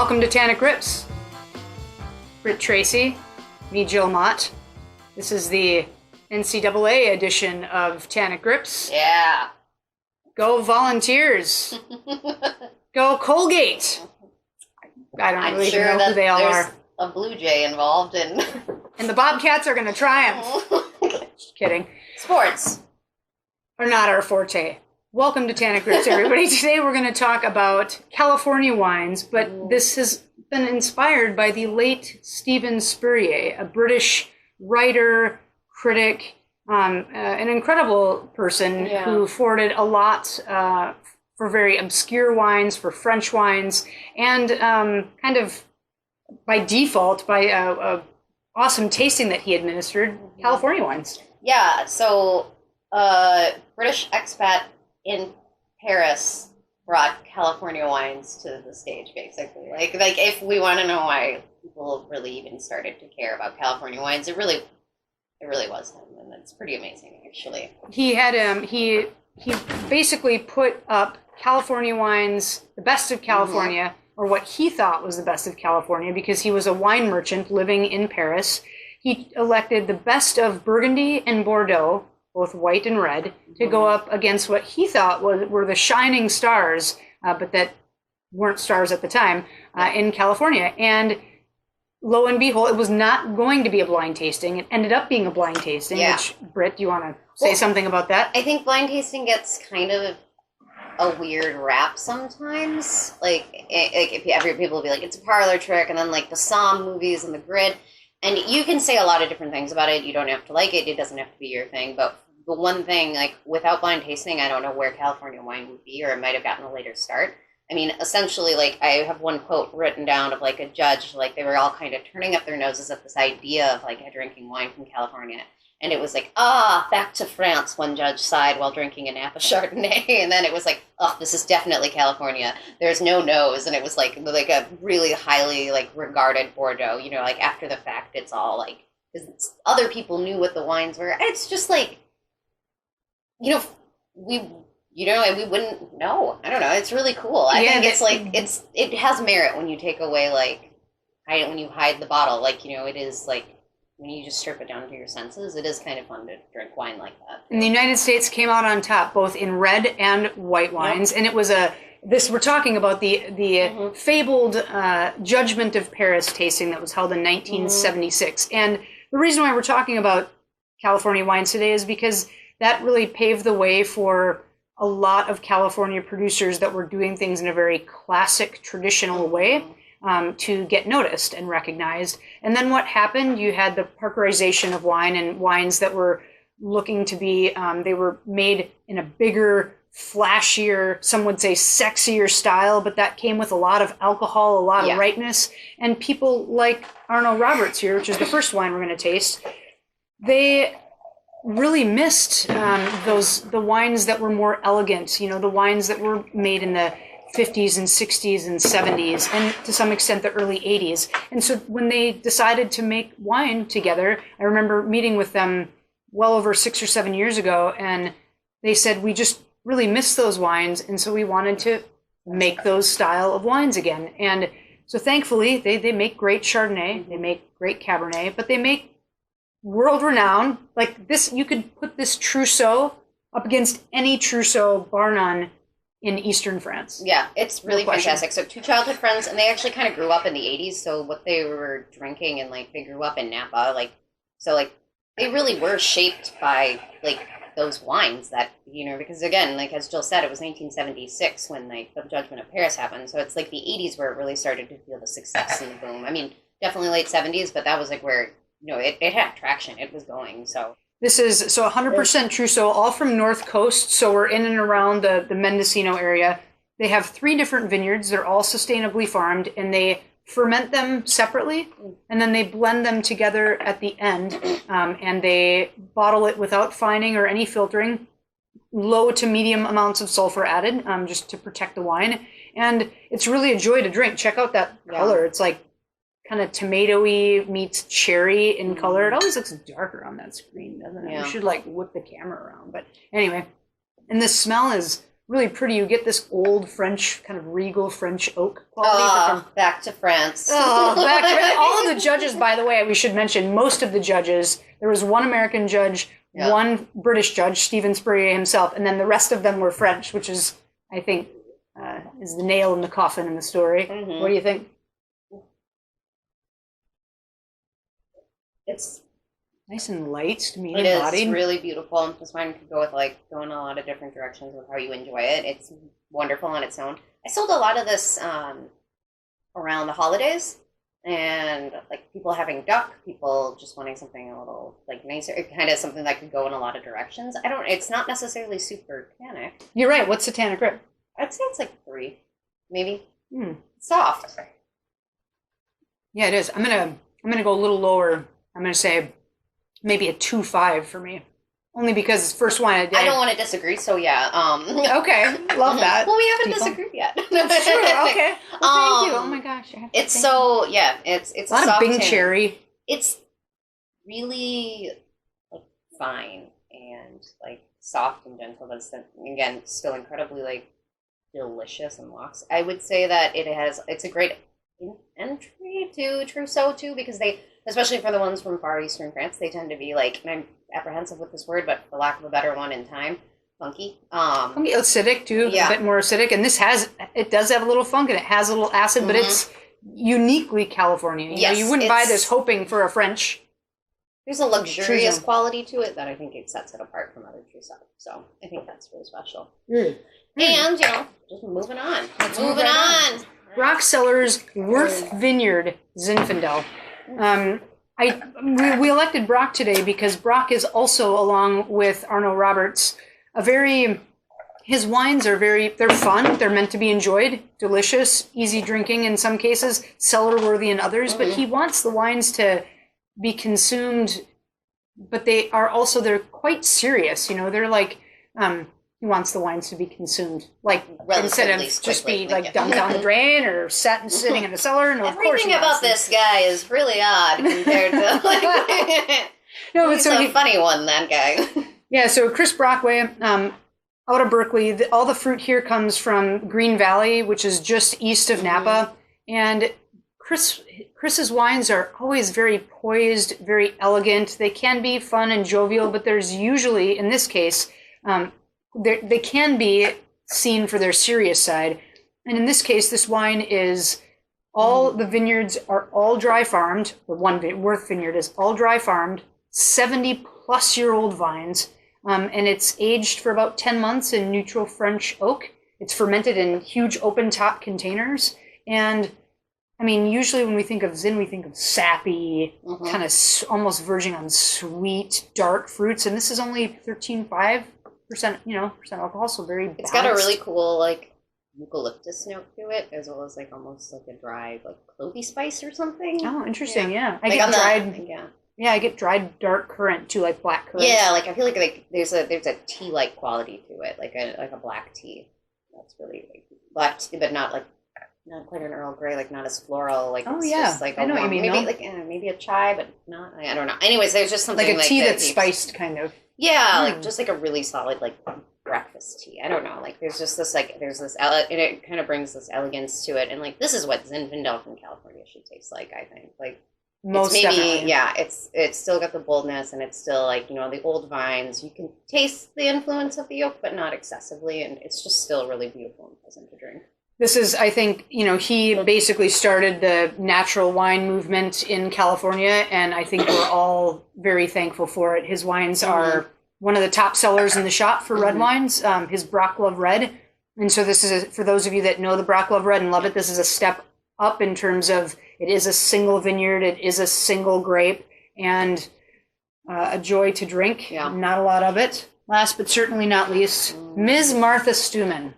Welcome to Tannic Rips. Britt Tracy, me Jill Mott. This is the NCAA edition of Tannic Rips. Yeah. Go Volunteers. Go Colgate. I don't really sure know who they all there's are. A Blue Jay involved in And the Bobcats are going to triumph. Just kidding. sports. Are not our forte. Welcome to Tannic Rips, everybody. Today we're going to talk about California wines, but this has been inspired by the late Steven Spurrier, a British writer, critic, an incredible person who forwarded a lot for very obscure wines, for French wines, and kind of by default, by awesome tasting that he administered, California wines. Yeah, so British expat in Paris brought California wines to the stage, basically. Like if we want to know why people really even started to care about California wines, it really was him, and it's pretty amazing, actually. He had he basically put up California wines, the best of California, or what he thought was the best of California, because he was a wine merchant living in Paris. He elected the best of Burgundy and Bordeaux, both white and red, to go up against what he thought were the shining stars, but that weren't stars at the time, in California. And lo and behold, it was not going to be a blind tasting. It ended up being a blind tasting, which, Britt, do you want to say something about that? I think blind tasting gets kind of a weird rap sometimes. If people will be like, it's a parlor trick, and then like the Somm movies and the Grid. And you can say a lot of different things about it. You don't have to like it. It doesn't have to be your thing. But the one thing, like, without blind tasting, I don't know where California wine would be, or it might have gotten a later start. I mean, essentially, like, I have one quote written down of, like, a judge, like, they were all kind of turning up their noses at this idea of, like, drinking wine from California. And it was like, back to France, one judge sighed while drinking a Napa Chardonnay. And then it was like, this is definitely California. There's no nose. And it was like a really highly, like, regarded Bordeaux. You know, like, after the fact, it's all, like, because other people knew what the wines were. It's just, like, we wouldn't know. I don't know. It's really cool. I think it's, like, it has merit when you take away, like, when you hide the bottle. Like, you know, it is, like, when you just strip it down to your senses, it is kind of fun to drink wine like that. And the United States came out on top, both in red and white wines. Yep. And it was we're talking about the fabled Judgment of Paris tasting that was held in 1976. And the reason why we're talking about California wines today is because that really paved the way for a lot of California producers that were doing things in a very classic, traditional way. To get noticed and recognized. And then what happened? You had the Parkerization of wine, and wines that were looking to be, they were made in a bigger, flashier, some would say sexier style, but that came with a lot of alcohol, a lot of ripeness. And people like Arnold Roberts here, which is the first wine we're going to taste, they really missed the wines that were more elegant, you know, the wines that were made in the 50s and 60s and 70s, and to some extent the early 80s. And so when they decided to make wine together, I remember meeting with them well over 6 or 7 years ago, and they said, we just really missed those wines, and so we wanted to make those style of wines again. And so thankfully, they make great Chardonnay, they make great Cabernet, but they make world-renowned, like this, you could put this Trousseau up against any Trousseau, bar none, in Eastern France. Yeah, it's really fantastic. So two childhood friends, and they actually kind of grew up in the 80s, so what they were drinking, and, like, they grew up in Napa, they really were shaped by, like, those wines that, you know, because, again, like, as Jill said, it was 1976 when, like, the Judgment of Paris happened, so it's, like, the 80s where it really started to feel the success and the boom. I mean, definitely late 70s, but that was, like, where, you know, it had traction, it was going, so... This is 100% Trousseau, all from North Coast. So we're in and around the Mendocino area. They have 3 different vineyards. They're all sustainably farmed, and they ferment them separately, and then they blend them together at the end, and they bottle it without fining or any filtering, low to medium amounts of sulfur added, just to protect the wine. And it's really a joy to drink. Check out that color. It's like kind of tomatoey meets cherry in color. It always looks darker on that screen, doesn't it? You should like whip the camera around. But anyway, and the smell is really pretty. You get this old French, kind of regal French oak quality. Back to France. All of the judges, by the way, we should mention, most of the judges, there was one American judge, one British judge, Steven Spurrier himself, and then the rest of them were French, which is, I think, is the nail in the coffin in the story. Mm-hmm. What do you think? It's nice and light, medium bodied. It is really beautiful. This wine could go in a lot of different directions with how you enjoy it. It's wonderful on its own. I sold a lot of this around the holidays, and like people having duck, people just wanting something a little like nicer, kind of something that could go in a lot of directions. It's not necessarily super tannic. You're right. What's the tannic grip? I'd say it's like 3, maybe. Soft. Yeah, it is. I'm gonna go a little lower. I'm gonna say maybe a 2.5 for me. Only because it's first wine of the day. I don't want to disagree, so yeah. Okay, love that. Well, we haven't disagreed yet. That's true. Okay. Well, thank you. Oh my gosh. It's so it's a lot soft of Bing cherry. It's really like fine and like soft and gentle, but it's again still incredibly like delicious and lox. I would say that it's a great entry to Trousseau too, because they, especially for the ones from far eastern France, they tend to be like, and I'm apprehensive with this word, but for lack of a better one in time, funky. Funky, acidic too, a bit more acidic, and it does have a little funk and it has a little acid, but it's uniquely California. You wouldn't buy this hoping for a French. There's a luxurious quality to it that I think it sets it apart from other Trousseau. So I think that's really special. And just moving on. Moving on. Brock Cellars Worth Vineyard Zinfandel. We elected Brock today because Brock is also, along with Arno Roberts, his wines are they're fun, they're meant to be enjoyed, delicious, easy drinking in some cases, cellar worthy in others, but he wants the wines to be consumed, but they're quite serious, they're like, he wants the wines to be consumed, like instead of just be like dumped down the drain or sitting in the cellar. No, everything about this guy is really odd compared to no, he's a funny one. That guy. Yeah. So Chris Brockway, out of Berkeley. All the fruit here comes from Green Valley, which is just east of Napa, and Chris's wines are always very poised, very elegant. They can be fun and jovial, but there's usually, in this case, they can be seen for their serious side. And in this case, this wine is the vineyards are all dry farmed. The one Worth Vineyard is all dry farmed, 70-plus-year-old vines. And it's aged for about 10 months in neutral French oak. It's fermented in huge open top containers. And I mean, usually when we think of Zin, we think of sappy, kind of almost verging on sweet, dark fruits. And this is only 13.5%, percent alcohol, so very balanced. It's got a really cool, like, eucalyptus note to it, as well as, like, almost like a dried, like, clovey spice or something. Oh, interesting, yeah. I get dried dark currant, too, like black currant. Yeah, like, I feel like there's a tea-like quality to it, like a black tea. That's really, like, black tea, but not quite an Earl Grey, like, not as floral, like, just, like, I know what you mean, maybe a chai, but not, I don't know. Anyways, there's just something like a tea that's spiced, kind of. Yeah, like just like a really solid like breakfast tea. I don't know. Like there's just this and it kind of brings this elegance to it. And like this is what Zinfandel from California should taste like. I think like most definitely. Yeah. It's still got the boldness and it's still like the old vines. You can taste the influence of the oak, but not excessively, and it's just still really beautiful and pleasant to drink. This is, I think, he basically started the natural wine movement in California, and I think we're all very thankful for it. His wines are one of the top sellers in the shop for red wines, his Brock Love Red. And so this is, for those of you that know the Brock Love Red and love it, this is a step up in terms of it is a single vineyard, it is a single grape, and a joy to drink. Yeah. Not a lot of it. Last but certainly not least, Ms. Martha Stuman.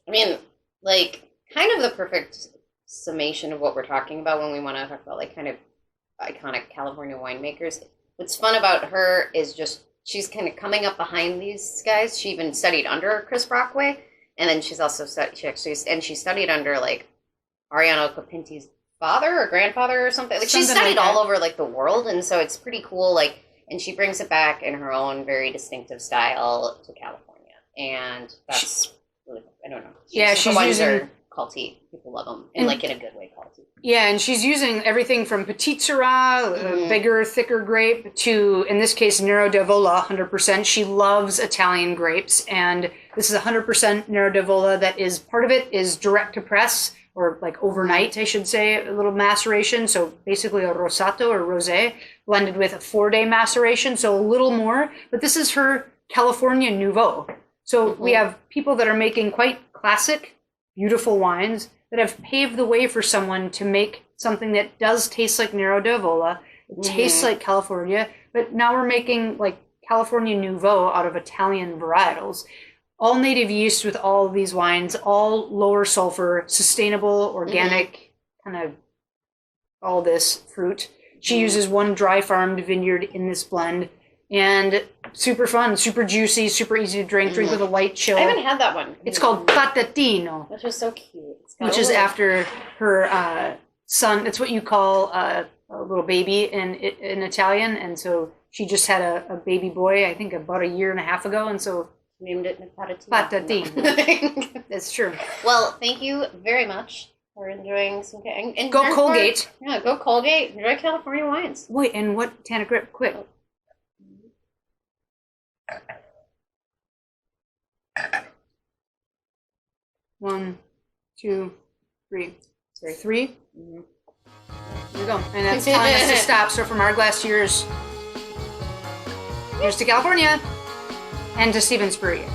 I mean, like, kind of the perfect summation of what we're talking about when we want to talk about, like, kind of iconic California winemakers. What's fun about her is just she's kind of coming up behind these guys. She even studied under Chris Brockway, and then she's also she studied under, like, Ariano Copinti's father or grandfather or something. Like, she studied all over, like, the world, and so it's pretty cool, like, and she brings it back in her own very distinctive style to California, and that's really, I don't know. She's wines using are culty. People love them, and like in a good way, culty. Yeah, and she's using everything from Petit Syrah, bigger, thicker grape, to, in this case, Nero d'Avola, 100%. She loves Italian grapes, and this is 100% Nero d'Avola that is, part of it is direct to press, or like overnight, I should say, a little maceration. So basically a rosato or rosé blended with a 4-day maceration, so a little more. But this is her California Nouveau. So we have people that are making quite classic, beautiful wines that have paved the way for someone to make something that does taste like Nero d'Avola. It tastes like California, but now we're making like California Nouveau out of Italian varietals. All native yeast with all of these wines, all lower sulfur, sustainable, organic, kind of all this fruit. She uses one dry farmed vineyard in this blend, and super fun, super juicy, super easy to drink with a light chill. I haven't had that one. It's called Patatino. Which is so cute. Which is after her son. It's what you call a little baby in Italian, and so she just had a baby boy, I think about a year and a half ago, and so named it Patatino. Patatino. That's true. Well, thank you very much for enjoying some. And go Colgate. Go Colgate. Enjoy California wines. Wait, and what Tannic grip? Quick. One, two, three. Sorry, 3. There you go. And that's telling us to stop. So from our glass to yours, here's to California and to Steven Spurrier.